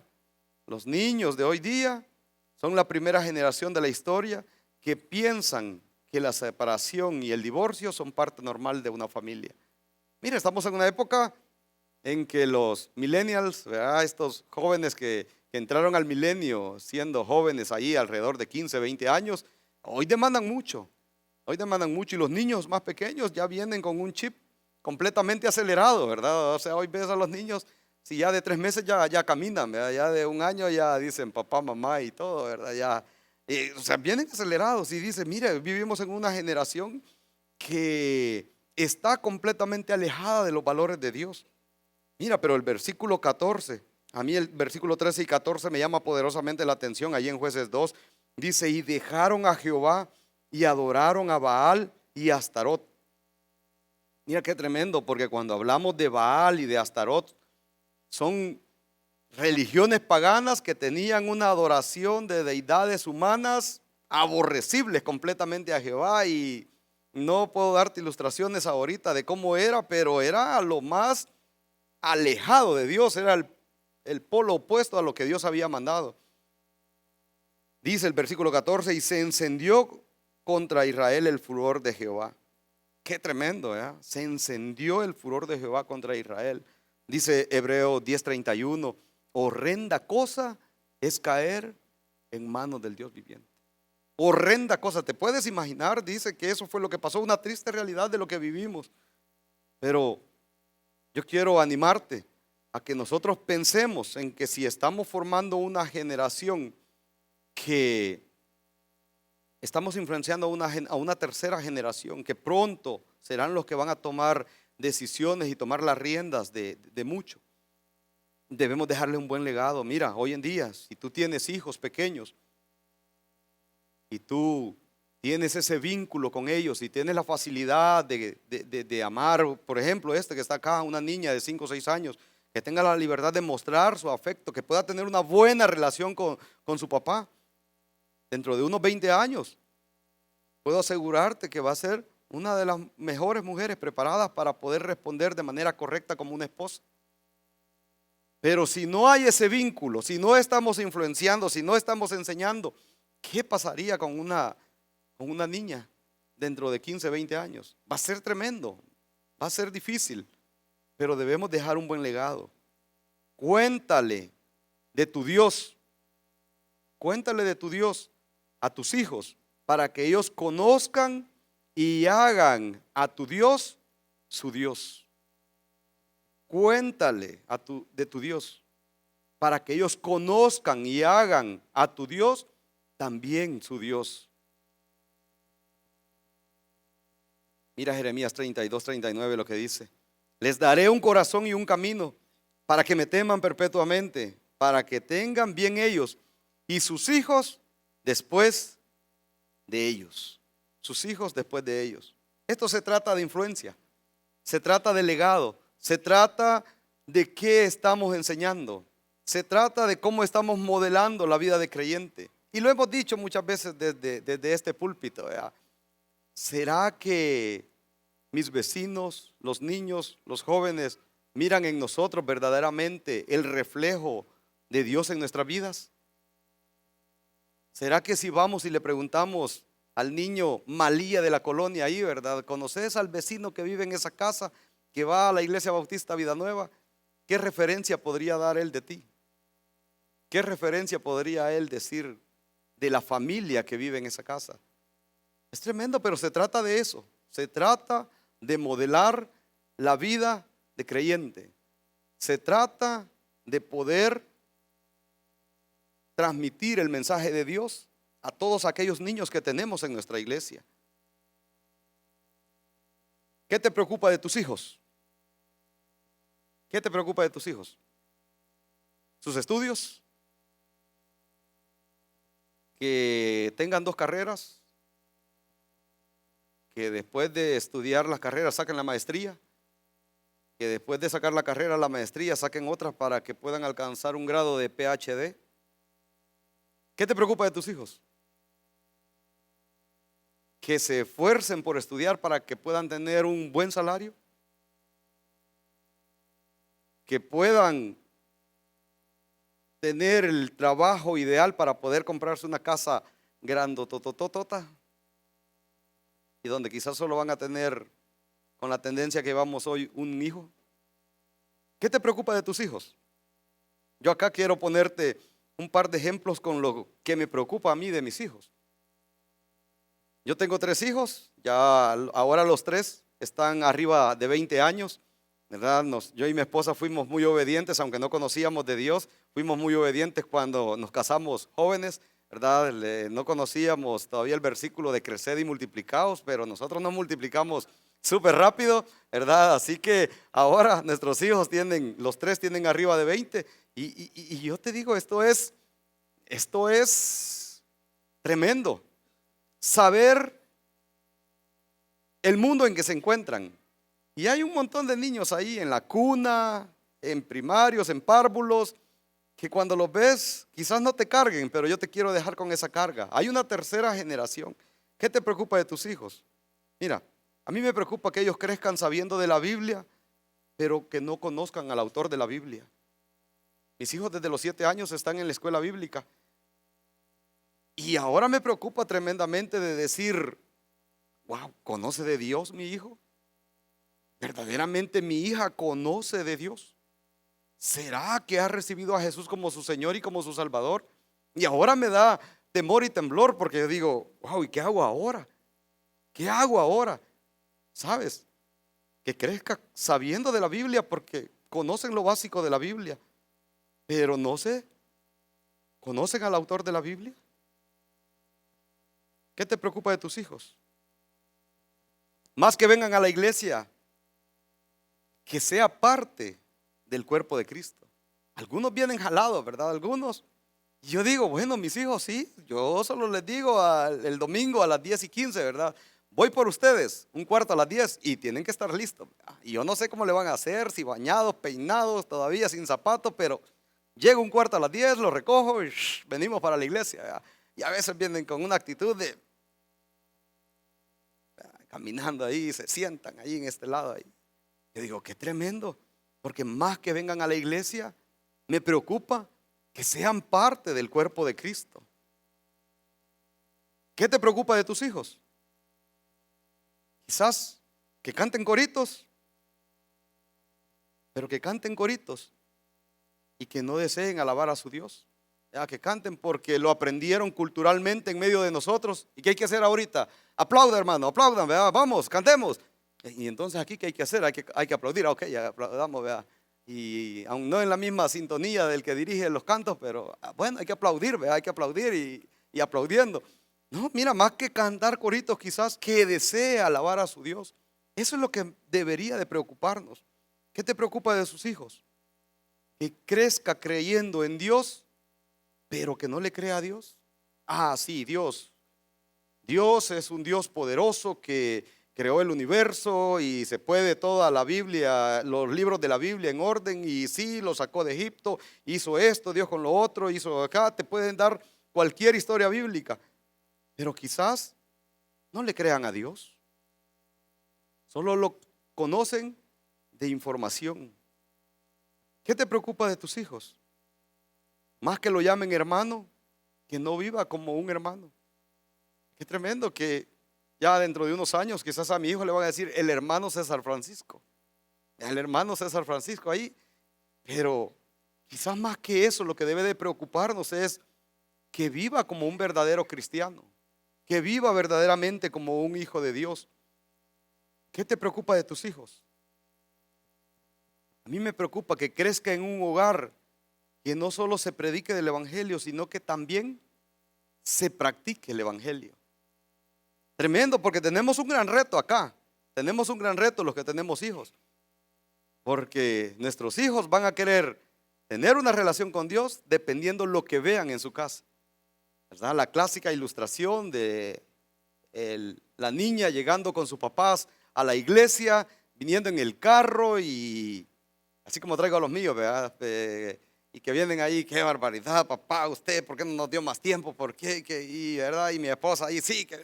Los niños de hoy día son la primera generación de la historia que piensan que la separación y el divorcio son parte normal de una familia. Mira, estamos en una época en que los millennials, ¿verdad? Estos jóvenes que entraron al milenio siendo jóvenes ahí alrededor de 15, 20 años, hoy demandan mucho. Hoy demandan mucho y los niños más pequeños ya vienen con un chip completamente acelerado, ¿verdad? O sea, hoy ves a los niños, si ya de 3 meses ya caminan, ¿verdad? Ya de 1 año ya dicen papá, mamá y todo, ¿verdad? Ya, o sea, vienen acelerados y dicen, mire, vivimos en una generación que está completamente alejada de los valores de Dios. Mira, pero el versículo 14, a mí el versículo 13 y 14 me llama poderosamente la atención, ahí en Jueces 2, dice, y dejaron a Jehová y adoraron a Baal y a Astarot. Mira qué tremendo, porque cuando hablamos de Baal y de Astarot, son religiones paganas que tenían una adoración de deidades humanas aborrecibles completamente a Jehová. Y no puedo darte ilustraciones ahorita de cómo era, pero era lo más alejado de Dios, era el polo opuesto a lo que Dios había mandado. Dice el versículo 14, y se encendió contra Israel el furor de Jehová. Qué tremendo, ¿eh? Se encendió el furor de Jehová contra Israel. Dice Hebreos 10:31, horrenda cosa es caer en manos del Dios viviente. Horrenda cosa, ¿te puedes imaginar? Dice que eso fue lo que pasó, una triste realidad de lo que vivimos. Pero yo quiero animarte a que nosotros pensemos en que si estamos formando una generación que estamos influenciando a una tercera generación, que pronto serán los que van a tomar decisiones y tomar las riendas de mucho. Debemos dejarle un buen legado. Mira, hoy en día, si tú tienes hijos pequeños y tú tienes ese vínculo con ellos y tienes la facilidad de amar, por ejemplo, que está acá, una niña de 5 o 6 años, que tenga la libertad de mostrar su afecto, que pueda tener una buena relación con su papá. Dentro de unos 20 años, puedo asegurarte que va a ser una de las mejores mujeres preparadas para poder responder de manera correcta como una esposa. Pero si no hay ese vínculo, si no estamos influenciando, si no estamos enseñando, ¿qué pasaría con una niña dentro de 15, 20 años? Va a ser tremendo, va a ser difícil, pero debemos dejar un buen legado. Cuéntale de tu Dios, cuéntale de tu Dios a tus hijos, para que ellos conozcan y hagan a tu Dios su Dios. Cuéntale de tu Dios, para que ellos conozcan y hagan a tu Dios también su Dios. Mira Jeremías 32:39 lo que dice. Les daré un corazón y un camino para que me teman perpetuamente, para que tengan bien ellos y sus hijos después de ellos, sus hijos después de ellos. Esto se trata de influencia, se trata de legado, se trata de qué estamos enseñando, se trata de cómo estamos modelando la vida de creyente. Y lo hemos dicho muchas veces desde este púlpito, ¿verdad? ¿Será que mis vecinos, los niños, los jóvenes miran en nosotros verdaderamente el reflejo de Dios en nuestras vidas? ¿Será que si vamos y le preguntamos al niño Malía de la colonia ahí, ¿verdad? ¿Conoces al vecino que vive en esa casa, que va a la iglesia bautista Vida Nueva? ¿Qué referencia podría dar él de ti? ¿Qué referencia podría él decir de la familia que vive en esa casa? Es tremendo, pero se trata de eso. Se trata de modelar la vida de creyente. Se trata de poder transmitir el mensaje de Dios a todos aquellos niños que tenemos en nuestra iglesia. ¿Qué te preocupa de tus hijos? ¿Qué te preocupa de tus hijos? ¿Sus estudios? ¿Que tengan 2 carreras? ¿Que después de estudiar las carreras saquen la maestría? ¿Que después de sacar la carrera, la maestría, saquen otras para que puedan alcanzar un grado de PhD? ¿Qué te preocupa de tus hijos? ¿Que se esfuercen por estudiar para que puedan tener un buen salario? ¿Que puedan tener el trabajo ideal para poder comprarse una casa grandotototota? Y donde quizás solo van a tener, con la tendencia que vamos hoy, un hijo. ¿Qué te preocupa de tus hijos? Yo acá quiero ponerte un par de ejemplos con lo que me preocupa a mí de mis hijos. Yo tengo 3 hijos, ya ahora los 3 están arriba de 20 años, ¿verdad? Yo y mi esposa fuimos muy obedientes, aunque no conocíamos de Dios, fuimos muy obedientes cuando nos casamos jóvenes, ¿verdad? No conocíamos todavía el versículo de creced y multiplicaos, pero nosotros nos multiplicamos súper rápido, ¿verdad? Así que ahora nuestros hijos los 3 tienen arriba de 20 y yo te digo, esto es tremendo. Saber el mundo en que se encuentran. Y hay un montón de niños ahí en la cuna, en primarios, en párvulos, que cuando los ves quizás no te carguen, pero yo te quiero dejar con esa carga. Hay una tercera generación. ¿Qué te preocupa de tus hijos? Mira, a mí me preocupa que ellos crezcan sabiendo de la Biblia, pero que no conozcan al autor de la Biblia. Mis hijos desde los 7 años están en la escuela bíblica. Y ahora me preocupa tremendamente de decir, wow, ¿conoce de Dios mi hijo? ¿Verdaderamente mi hija conoce de Dios? ¿Será que ha recibido a Jesús como su Señor y como su Salvador? Y ahora me da temor y temblor porque yo digo, wow, ¿y qué hago ahora? ¿Qué hago ahora? ¿Sabes? Que crezca sabiendo de la Biblia porque conocen lo básico de la Biblia, pero no sé, ¿conocen al autor de la Biblia? ¿Qué te preocupa de tus hijos? Más que vengan a la iglesia, que sea parte del cuerpo de Cristo. Algunos vienen jalados, ¿verdad? Algunos. Y yo digo, bueno, mis hijos, sí, yo solo les digo el domingo a las 10:15, ¿verdad? Voy por ustedes, 1:15 y tienen que estar listos. Y yo no sé cómo le van a hacer, si bañados, peinados, todavía sin zapatos, pero llego 1:45, los recojo y venimos para la iglesia, ¿verdad? Y a veces vienen con una actitud de caminando ahí, se sientan ahí en este lado ahí. Yo digo, qué tremendo, porque más que vengan a la iglesia, me preocupa que sean parte del cuerpo de Cristo. ¿Qué te preocupa de tus hijos? Quizás que canten coritos, pero que canten coritos y que no deseen alabar a su Dios. Ya, que canten porque lo aprendieron culturalmente en medio de nosotros. ¿Y qué hay que hacer ahorita? Aplauda, hermano, aplaudan, ¿verdad? Vamos, cantemos. Y entonces aquí, ¿qué hay que hacer? Hay que aplaudir. Ok, ya aplaudamos, ¿verdad? Y aún no en la misma sintonía del que dirige los cantos, pero bueno, hay que aplaudir, ¿verdad? Hay que aplaudir y aplaudiendo. No, mira, más que cantar coritos, quizás que desee alabar a su Dios. Eso es lo que debería de preocuparnos. ¿Qué te preocupa de sus hijos? Que crezca creyendo en Dios, pero que no le crea a Dios. Ah, sí, Dios. Dios es un Dios poderoso que creó el universo y se puede toda la Biblia, los libros de la Biblia en orden, y sí, lo sacó de Egipto, hizo esto, Dios con lo otro, hizo acá. Te pueden dar cualquier historia bíblica, pero quizás no le crean a Dios. Solo lo conocen de información. ¿Qué te preocupa de tus hijos? Más que lo llamen hermano, que no viva como un hermano. Qué tremendo que ya dentro de unos años quizás a mi hijo le van a decir el hermano César Francisco. El hermano César Francisco ahí. Pero quizás más que eso, lo que debe de preocuparnos es que viva como un verdadero cristiano, que viva verdaderamente como un hijo de Dios. ¿Qué te preocupa de tus hijos? A mí me preocupa que crezca en un hogar que no solo se predique del evangelio, sino que también se practique el evangelio. Tremendo, porque tenemos un gran reto acá. Tenemos un gran reto los que tenemos hijos. Porque nuestros hijos van a querer tener una relación con Dios dependiendo lo que vean en su casa, ¿verdad? La clásica ilustración de la niña llegando con sus papás a la iglesia, viniendo en el carro y así como traigo a los míos, ¿verdad? Y que vienen ahí, qué barbaridad, papá, usted, ¿por qué no nos dio más tiempo? ¿Por qué? Y, ¿verdad? Y mi esposa ahí, sí, que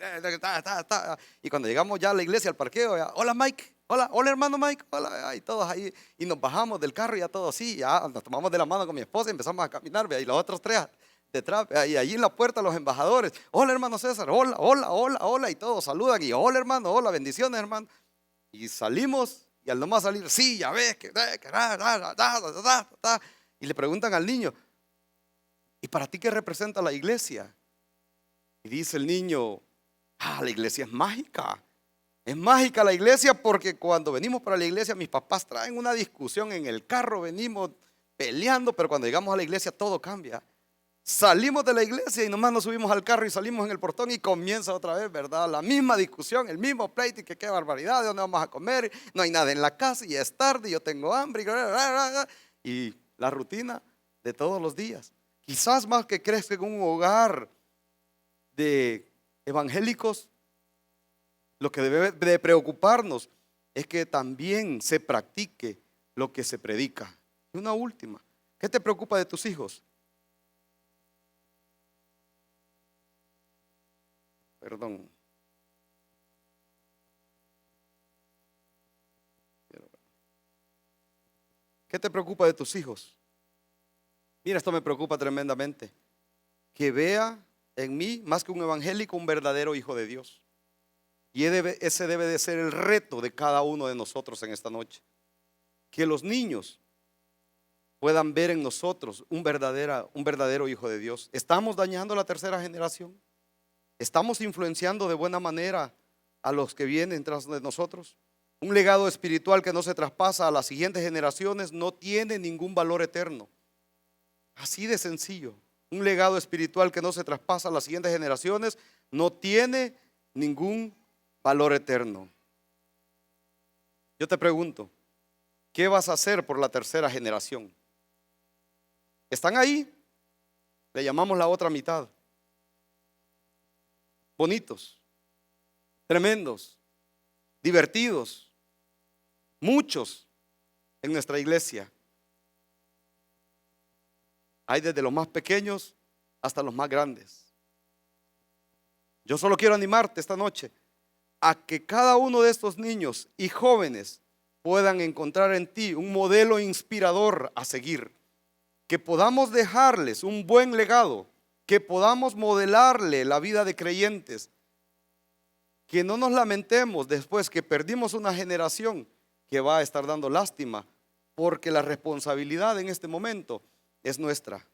Y cuando llegamos ya a la iglesia, al parqueo, ya, hola Mike, hola hermano Mike, hola, y todos ahí, y nos bajamos del carro y ya todos así, ya nos tomamos de la mano con mi esposa y empezamos a caminar, ¿verdad? Y los otros tres detrás, ¿verdad? Y allí en la puerta los embajadores, hola hermano César, hola, y todos saludan, y hola hermano, hola, bendiciones hermano. Y salimos, y al nomás salir, sí, ya ves, y le preguntan al niño, ¿y para ti qué representa la iglesia? Y dice el niño, la iglesia es mágica. Es mágica la iglesia porque cuando venimos para la iglesia mis papás traen una discusión en el carro, venimos peleando, pero cuando llegamos a la iglesia todo cambia. Salimos de la iglesia y nomás nos subimos al carro y salimos en el portón y comienza otra vez, ¿verdad? La misma discusión, el mismo pleito y que qué barbaridad, ¿de dónde vamos a comer? No hay nada en la casa y es tarde y yo tengo hambre y la rutina de todos los días. Quizás más que crezca en un hogar de evangélicos, lo que debe de preocuparnos es que también se practique lo que se predica. Y una última, ¿qué te preocupa de tus hijos? Perdón. ¿Qué te preocupa de tus hijos? Mira, esto me preocupa tremendamente. Que vea en mí, más que un evangélico, un verdadero hijo de Dios. Y ese debe de ser el reto de cada uno de nosotros en esta noche. Que los niños puedan ver en nosotros un verdadero hijo de Dios. ¿Estamos dañando la tercera generación? ¿Estamos influenciando de buena manera a los que vienen tras de nosotros? Un legado espiritual que no se traspasa a las siguientes generaciones no tiene ningún valor eterno. Así de sencillo. Un legado espiritual que no se traspasa a las siguientes generaciones no tiene ningún valor eterno. Yo te pregunto, ¿qué vas a hacer por la tercera generación? ¿Están ahí? Le llamamos la otra mitad. Bonitos, tremendos, divertidos, muchos en nuestra iglesia. Hay desde los más pequeños hasta los más grandes. Yo solo quiero animarte esta noche a que cada uno de estos niños y jóvenes puedan encontrar en ti un modelo inspirador a seguir, que podamos dejarles un buen legado, que podamos modelarle la vida de creyentes, que no nos lamentemos después que perdimos una generación que va a estar dando lástima, porque la responsabilidad en este momento es nuestra.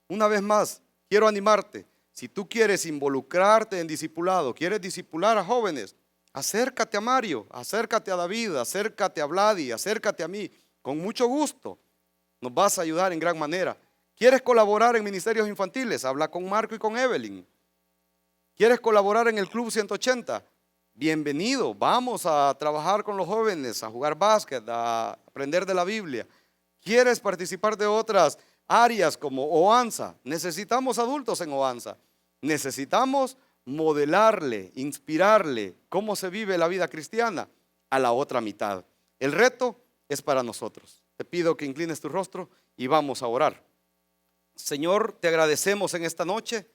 Una vez más, quiero animarte. Si tú quieres involucrarte en discipulado, quieres discipular a jóvenes, acércate a Mario, acércate a David, acércate a Vladi, acércate a mí. Con mucho gusto nos vas a ayudar en gran manera. ¿Quieres colaborar en ministerios infantiles? Habla con Marco y con Evelyn. ¿Quieres colaborar en el Club 180? Bienvenido, vamos a trabajar con los jóvenes, a jugar básquet, a aprender de la Biblia. ¿Quieres participar de otras áreas como OANSA? Necesitamos adultos en OANSA. Necesitamos modelarle, inspirarle cómo se vive la vida cristiana a la otra mitad. El reto es para nosotros. Te pido que inclines tu rostro y vamos a orar. Señor, te agradecemos en esta noche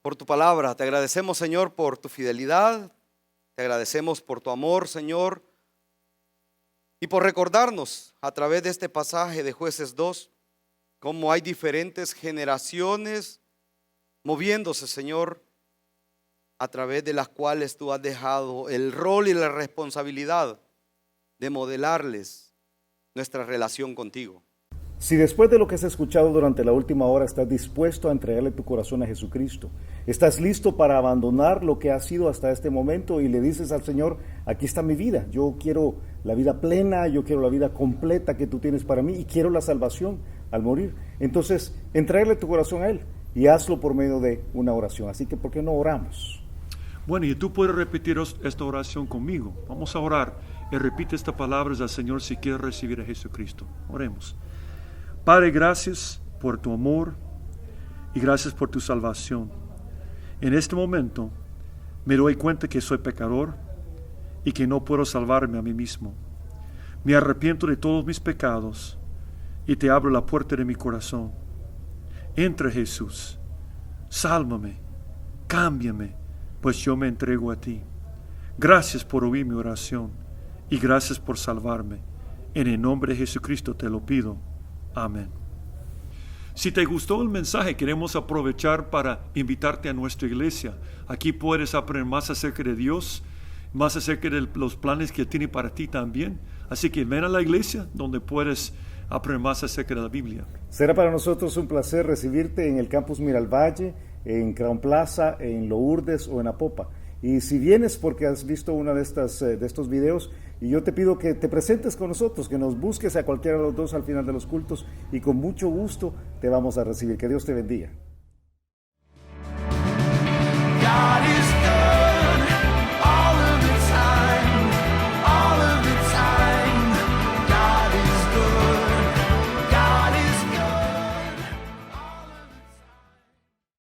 por tu palabra. Te agradecemos, Señor, por tu fidelidad. Te agradecemos por tu amor, Señor, y por recordarnos a través de este pasaje de Jueces 2 cómo hay diferentes generaciones moviéndose, Señor, a través de las cuales tú has dejado el rol y la responsabilidad de modelarles nuestra relación contigo. Si después de lo que has escuchado durante la última hora estás dispuesto a entregarle tu corazón a Jesucristo, estás listo para abandonar lo que has sido hasta este momento y le dices al Señor, aquí está mi vida, yo quiero la vida plena, yo quiero la vida completa que tú tienes para mí y quiero la salvación al morir, entonces entrégale tu corazón a Él y hazlo por medio de una oración. Así que ¿por qué no oramos? Bueno, y tú puedes repetir esta oración conmigo. Vamos a orar y repite estas palabras al Señor si quieres recibir a Jesucristo. Oremos. Padre, gracias por tu amor y gracias por tu salvación. En este momento me doy cuenta que soy pecador y que no puedo salvarme a mí mismo. Me arrepiento de todos mis pecados y te abro la puerta de mi corazón. Entra, Jesús, sálvame, cámbiame, pues yo me entrego a ti. Gracias por oír mi oración y gracias por salvarme. En el nombre de Jesucristo te lo pido. Amén. Si te gustó el mensaje, queremos aprovechar para invitarte a nuestra iglesia. Aquí puedes aprender más acerca de Dios, más acerca de los planes que tiene para ti también. Así que ven a la iglesia donde puedes aprender más acerca de la Biblia. Será para nosotros un placer recibirte en el Campus Miralvalle, en Crown Plaza, en Lourdes o en Apopa. Y si vienes porque has visto una de estos videos, y yo te pido que te presentes con nosotros, que nos busques a cualquiera de los dos al final de los cultos y con mucho gusto te vamos a recibir. Que Dios te bendiga.